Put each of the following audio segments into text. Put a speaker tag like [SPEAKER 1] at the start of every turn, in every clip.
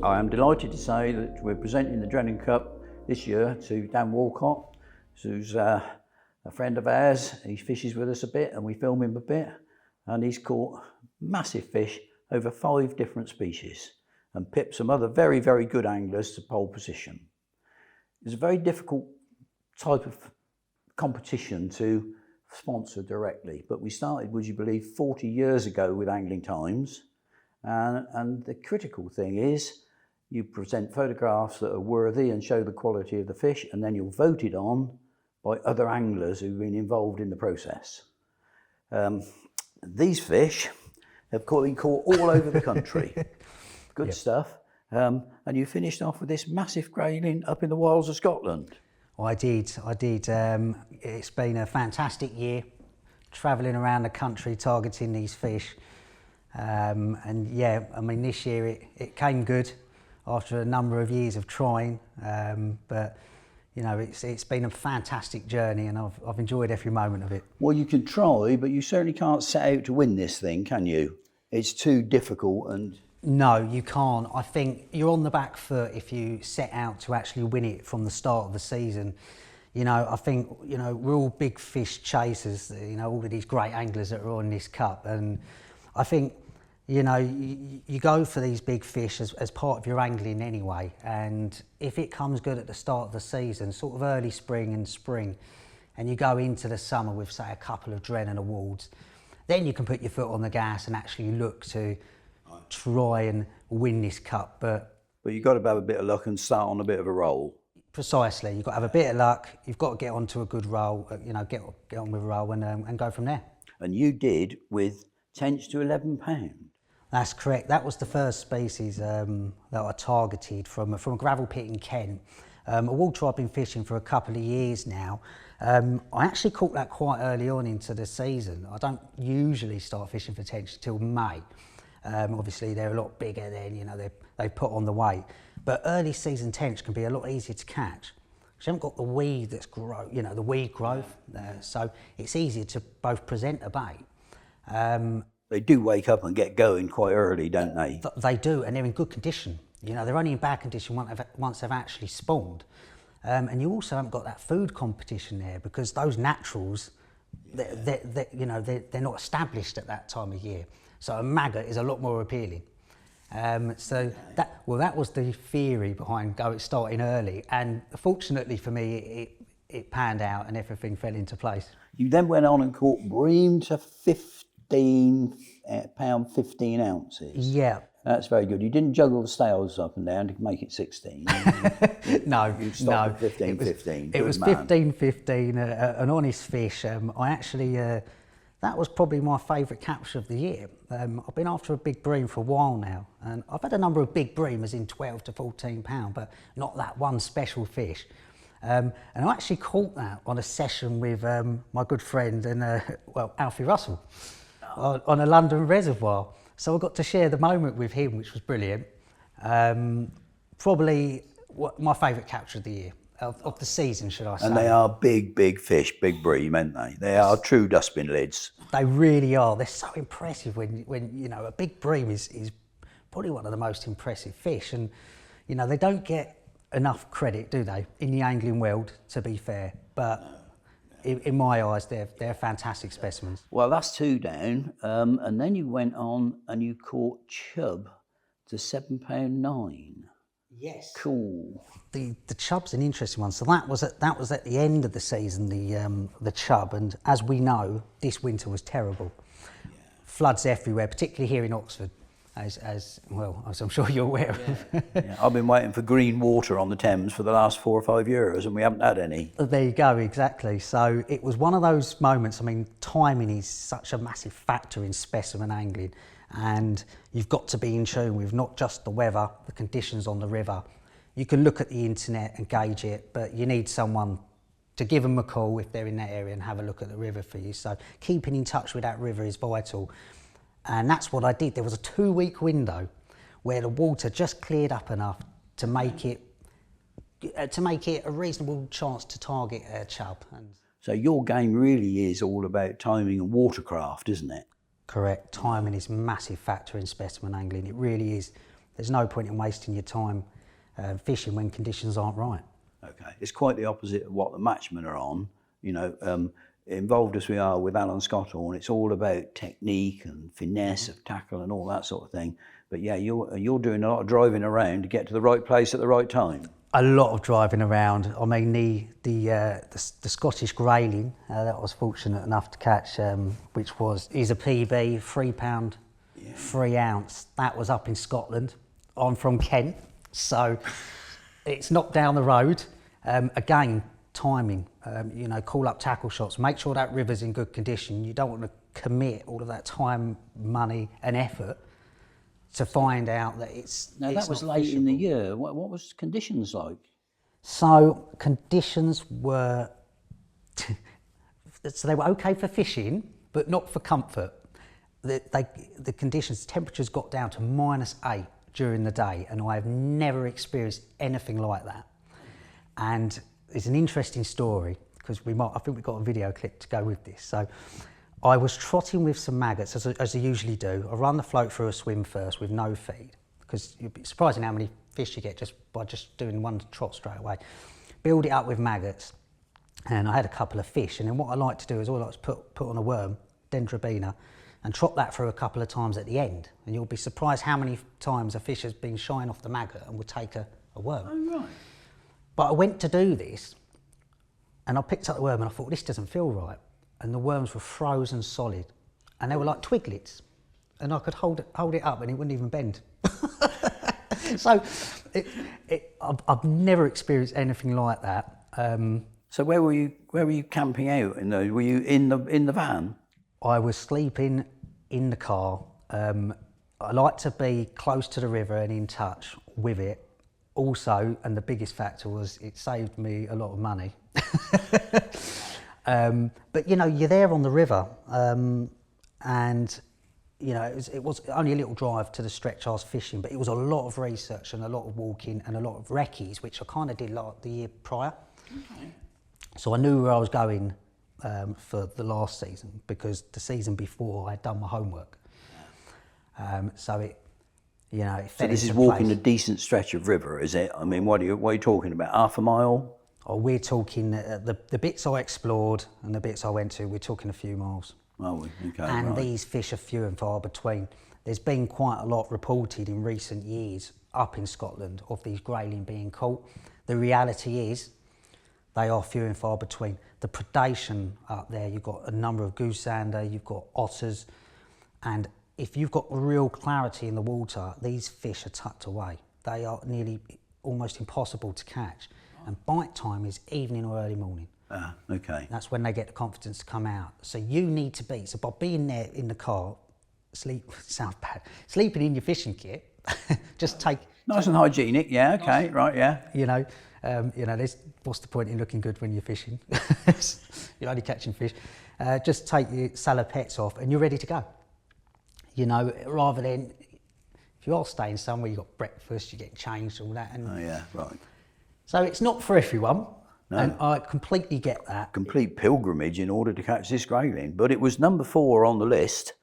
[SPEAKER 1] I am delighted to say that we're presenting the Drennan Cup this year to Dan Woolcott, who's a friend of ours. He fishes with us a bit and we film him a bit, and he's caught massive fish over 5 different species and pipped some other very, very good anglers to pole position. It's a very difficult type of competition to sponsor directly, but we started, would you believe, 40 years ago with Angling Times, and the critical thing is you present photographs that are worthy and show the quality of the fish, and then you're voted on by other anglers who've been involved in the process. These fish have been caught all over the country. Good yep. Stuff. And you finished off with this massive grayling up in the wilds of Scotland.
[SPEAKER 2] I did. It's been a fantastic year, travelling around the country targeting these fish. And yeah, I mean, this year it came good after a number of years of trying. But you know, it's been a fantastic journey, and I've enjoyed every moment of it.
[SPEAKER 1] Well, you can try, but you certainly can't set out to win this thing, can you? It's too difficult. And
[SPEAKER 2] no, you can't. I think you're on the back foot if you set out to actually win it from the start of the season. You know, I think, you know, we're all big fish chasers, you know, all of these great anglers that are on this cup. And I think, you know, you go for these big fish as part of your angling anyway. And if it comes good at the start of the season, sort of early spring, and you go into the summer with, say, a couple of Drennan awards, then you can put your foot on the gas and actually look to try and win this cup. But
[SPEAKER 1] you've got to have a bit of luck and start on a bit of a roll.
[SPEAKER 2] Precisely, you've got to have a bit of luck, you've got to get onto a good roll, you know, get on with a roll and go from there. And
[SPEAKER 1] you did with tench to £11.
[SPEAKER 2] That's correct. That was the first species that I targeted from a gravel pit in Kent. A water I've been fishing for a couple of years now. I actually caught that quite early on into the season. I don't usually start fishing for tench until May. Obviously they're a lot bigger then, you know, they put on the weight. But early season tench can be a lot easier to catch. You haven't got the weed that's the weed growth there, so it's easier to both present a bait.
[SPEAKER 1] They do wake up and get going quite early, don't they?
[SPEAKER 2] They do, and they're in good condition. You know, they're only in bad condition once they've actually spawned. And you also haven't got that food competition there, because those naturals, they're not established at that time of year. So a maggot is a lot more appealing. That was the theory behind starting early, and fortunately for me, it panned out and everything fell into place. You
[SPEAKER 1] then went on and caught bream to £15 15 ounces.
[SPEAKER 2] Yeah.
[SPEAKER 1] That's very good. You didn't juggle the scales up and down to make it 16.
[SPEAKER 2] No,
[SPEAKER 1] you stopped at 15.
[SPEAKER 2] It was 15, an honest fish. I actually, that was probably my favourite capture of the year. I've been after a big bream for a while now, and I've had a number of big bream, as in 12 to 14 pound, but not that one special fish. And I actually caught that on a session with my good friend and Alfie Russell on a London reservoir. So I got to share the moment with him, which was brilliant. Probably my favourite capture of the year, of the season, should I say.
[SPEAKER 1] And they are big fish, big bream, aren't they? They are true dustbin lids.
[SPEAKER 2] They really are. They're so impressive when you know, a big bream is probably one of the most impressive fish. And, you know, they don't get enough credit, do they, in the angling world, to be fair. But in my eyes, they're fantastic specimens.
[SPEAKER 1] Well, that's 2 down, and then you went on and you caught chub to £7.9.
[SPEAKER 2] Yes.
[SPEAKER 1] Cool.
[SPEAKER 2] The chub's an interesting one. So that was at the end of the season, the chub, and as we know, this winter was terrible. Yeah. Floods everywhere, particularly here in Oxford. As well, as I'm sure you're aware of.
[SPEAKER 1] Yeah. I've been waiting for green water on the Thames for the last 4 or 5 years, and we haven't had any.
[SPEAKER 2] There you go, exactly. So it was one of those moments. I mean, timing is such a massive factor in specimen angling, and you've got to be in tune with not just the weather, the conditions on the river. You can look at the internet and gauge it, but you need someone to give them a call if they're in that area and have a look at the river for you. So keeping in touch with that river is vital. And that's what I did. There was a 2-week window where the water just cleared up enough to make it a reasonable chance to target a chub.
[SPEAKER 1] So your game really is all about timing and watercraft, isn't it?
[SPEAKER 2] Correct. Timing is a massive factor in specimen angling. It really is. there's no point in wasting your time fishing when conditions aren't right.
[SPEAKER 1] Okay, it's quite the opposite of what the matchmen are on. You know, involved as we are with Alan Scotthorne, it's all about technique and finesse of tackle and all that sort of thing. But yeah, you're doing a lot of driving around to get to the right place at the right time.
[SPEAKER 2] A lot of driving around. I mean, the Scottish grayling that I was fortunate enough to catch, which is a PB, £3, 3 ounce. That was up in Scotland. I'm from Kent, so it's not down the road. Again, timing. You know, call up tackle shots. Make sure that river's in good condition. You don't want to commit all of that time, money, and effort to find out that it's.
[SPEAKER 1] Now that was late in the year. What was conditions like?
[SPEAKER 2] So conditions were, so they were okay for fishing, but not for comfort. The conditions, temperatures got down to -8 during the day, and I have never experienced anything like that. And it's an interesting story because I think we've got a video clip to go with this. So I was trotting with some maggots, as I usually do. I run the float through a swim first with no feed, because you'd be surprising how many fish you get just by doing one trot straight away. Build it up with maggots, and I had a couple of fish. And then what I like to do is all I like to put on a worm, dendrobina, and trot that through a couple of times at the end. And you'll be surprised how many times a fish has been shying off the maggot and will take a worm.
[SPEAKER 1] Oh, right.
[SPEAKER 2] But I went to do this, and I picked up the worm and I thought, this doesn't feel right. And the worms were frozen solid, and they were like twiglets, and I could hold it up and it wouldn't even bend. So I've never experienced anything like that.
[SPEAKER 1] So where were you camping out? Were you in the van?
[SPEAKER 2] I was sleeping in the car. I like to be close to the river and in touch with it. Also, and the biggest factor was it saved me a lot of money. But you know, you're there on the river, and you know, it was only a little drive to the stretch I was fishing, but it was a lot of research and a lot of walking and a lot of recce's, which I kind of did like the year prior. Okay. So I knew where I was going for the last season, because the season before I had done my homework. So it, you know, it fell
[SPEAKER 1] So this is
[SPEAKER 2] into
[SPEAKER 1] walking
[SPEAKER 2] place.
[SPEAKER 1] a decent stretch of river, is it? I mean, what are you talking about? Half a mile?
[SPEAKER 2] Oh, we're talking the bits I explored and the bits I went to. We're talking a few miles.
[SPEAKER 1] Oh, okay.
[SPEAKER 2] And
[SPEAKER 1] right.
[SPEAKER 2] these fish are few and far between. There's been quite a lot reported in recent years up in Scotland of these grayling being caught. The reality is they are few and far between. The predation up there, you've got a number of goosander, you've got otters, and if you've got real clarity in the water, these fish are tucked away. They are nearly almost impossible to catch. And bite time is evening or early morning.
[SPEAKER 1] Ah, okay.
[SPEAKER 2] That's when they get the confidence to come out. So you need to be, so by being there in the car, sounds bad, sleeping in your fishing kit, just take...
[SPEAKER 1] Nice and hygienic, yeah, okay, right, yeah.
[SPEAKER 2] You know, what's the point in looking good when you're fishing? You're only catching fish. Just take your salopettes off and you're ready to go. You know, rather than, if you are staying somewhere, you've got breakfast, you're getting changed, all that. And
[SPEAKER 1] Oh, yeah, right.
[SPEAKER 2] so it's not for everyone,
[SPEAKER 1] No.
[SPEAKER 2] and I completely get that.
[SPEAKER 1] Complete pilgrimage in order to catch this grayling, but it was number 4 on the list,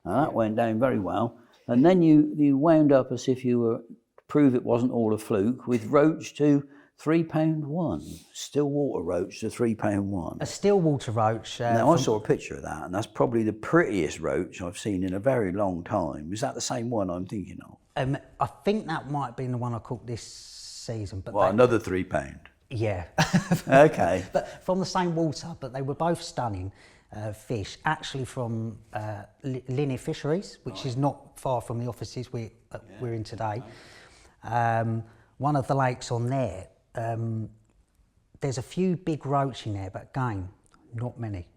[SPEAKER 1] and that went down very well. And then you wound up as if you were to prove it wasn't all a fluke with roach to £3.1, still water roach to £3.1.
[SPEAKER 2] A still water roach.
[SPEAKER 1] Now I saw a picture of that, and that's probably the prettiest roach I've seen in a very long time. Is that the same one I'm thinking of?
[SPEAKER 2] I think that might have been the one I caught this season. But
[SPEAKER 1] Well, another £3.
[SPEAKER 2] yeah.
[SPEAKER 1] Okay.
[SPEAKER 2] But from the same water, but they were both stunning fish, actually from Linney Fisheries, which is not far from the offices we're in today. One of the lakes on there, there's a few big roach in there, but again, not many.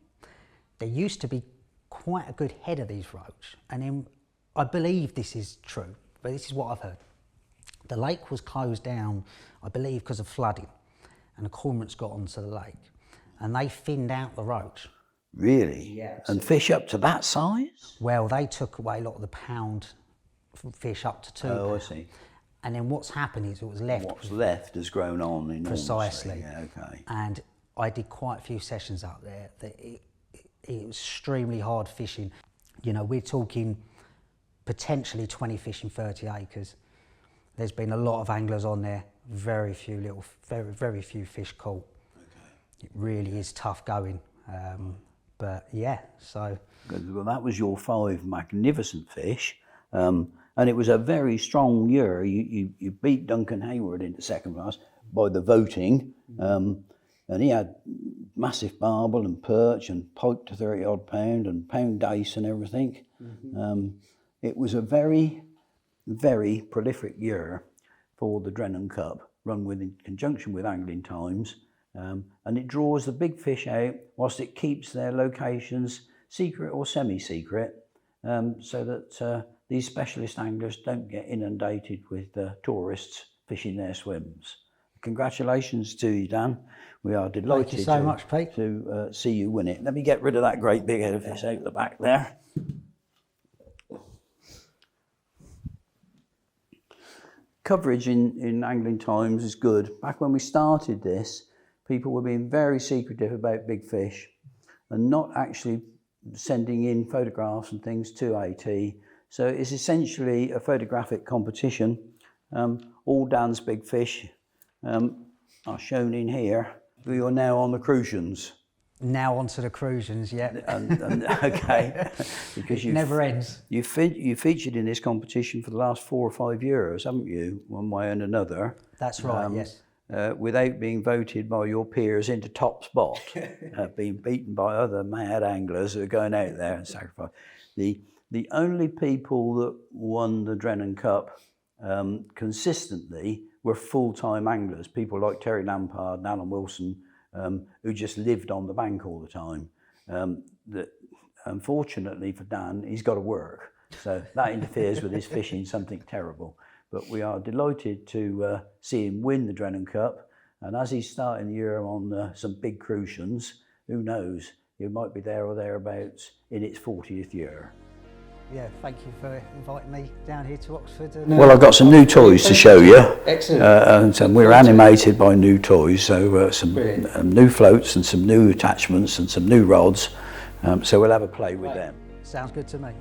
[SPEAKER 2] There used to be quite a good head of these roach, and then I believe this is true, but this is what I've heard. The lake was closed down, I believe, because of flooding, and the cormorants got onto the lake, and they thinned out the roach.
[SPEAKER 1] Really?
[SPEAKER 2] Yeah.
[SPEAKER 1] And fish up to that size?
[SPEAKER 2] Well, they took away a lot of the pound fish up to 2
[SPEAKER 1] Oh, I
[SPEAKER 2] pound.
[SPEAKER 1] see.
[SPEAKER 2] And then what's happened is it was left.
[SPEAKER 1] What's left has grown on enormously.
[SPEAKER 2] Precisely.
[SPEAKER 1] Yeah, okay.
[SPEAKER 2] And I did quite a few sessions up there. It was extremely hard fishing. You know, we're talking potentially 20 fish in 30 acres. there's been a lot of anglers on there, very few fish caught. Okay. It really is tough going. But yeah, so.
[SPEAKER 1] Well, that was your 5 magnificent fish. And it was a very strong year. You beat Duncan Hayward into second class by the voting. And he had massive barbel and perch and pike to 30 odd pound and pound dace and everything. It was a very, very prolific year for the Drennan Cup, run in conjunction with Angling Times. And it draws the big fish out whilst it keeps their locations secret or semi-secret, so that these specialist anglers don't get inundated with tourists fishing their swims. Congratulations to you, Dan. We are delighted
[SPEAKER 2] Thank you so much, Pete.
[SPEAKER 1] to see you win it. Let me get rid of that great big head of fish out the back there. Coverage in Angling Times is good. Back when we started this, people were being very secretive about big fish and not actually sending in photographs and things to AT. So it's essentially a photographic competition. All Dan's big fish are shown in here. We are now on the crucians.
[SPEAKER 2] Now onto the crucians, yeah.
[SPEAKER 1] Okay, because
[SPEAKER 2] it never ends.
[SPEAKER 1] You featured in this competition for the last 4 or 5 years, haven't you? One way and another.
[SPEAKER 2] That's right. Yes.
[SPEAKER 1] Without being voted by your peers into top spot, being beaten by other mad anglers who are going out there and sacrifice. The only people that won the Drennan Cup consistently were full-time anglers, people like Terry Lampard and Alan Wilson, who just lived on the bank all the time. That unfortunately for Dan, he's got to work, so that interferes with his fishing something terrible. But we are delighted to see him win the Drennan Cup, and as he's starting the year on some big crucians, who knows, he might be there or thereabouts in its 40th year.
[SPEAKER 2] Yeah, thank you for inviting me down here to Oxford.
[SPEAKER 1] Well, I've got some new toys to show you.
[SPEAKER 3] Excellent.
[SPEAKER 1] And we're animated by new toys, so some new floats and some new attachments and some new rods. So we'll have a play with them.
[SPEAKER 2] Sounds good to me.